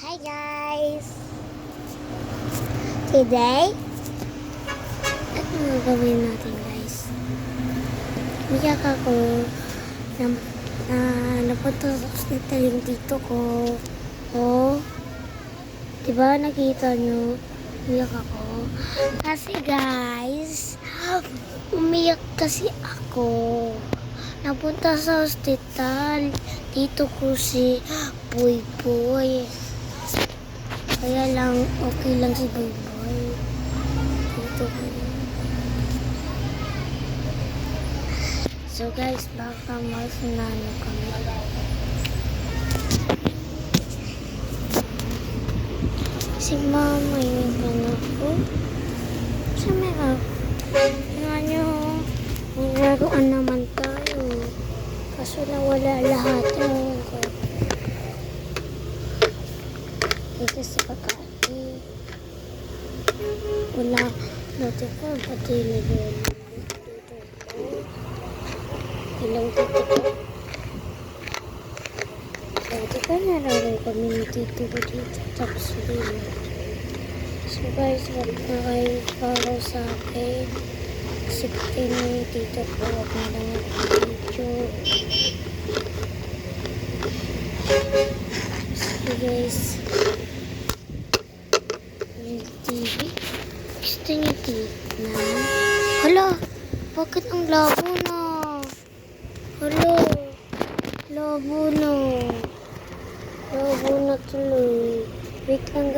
Hi guys! Today, ano gagawin natin guys? Umiyak ako napunta sa hospital yung tito ko. Oh, diba nakita nyo? Umiyak ako. Kasi guys, umiyak kasi ako. Napunta sa hospital. Tito ko si Boy Boy. Kaya lang, okay lang si Boy Boy. Tito ko. So guys, baka mas nano kami. Si mama yung anak ko. Sa mga nga nyo, maglaruan naman tayo. Kaso nawala lahat. Dito sa pagkain. Wala. Dati ko, pati nilagyan dito. Ilang tito ko. Dati ko nararay kami ni tito ko dito. Tapos dito. So guys, wag na kayo follow sa akin. Kasi pati ni tito ko, wag na lang video. So guys, TV. Gusto niyo tignan? Hala! Bakit ang labo na? Hala! Labo na. Labo na tuloy. Wait lang.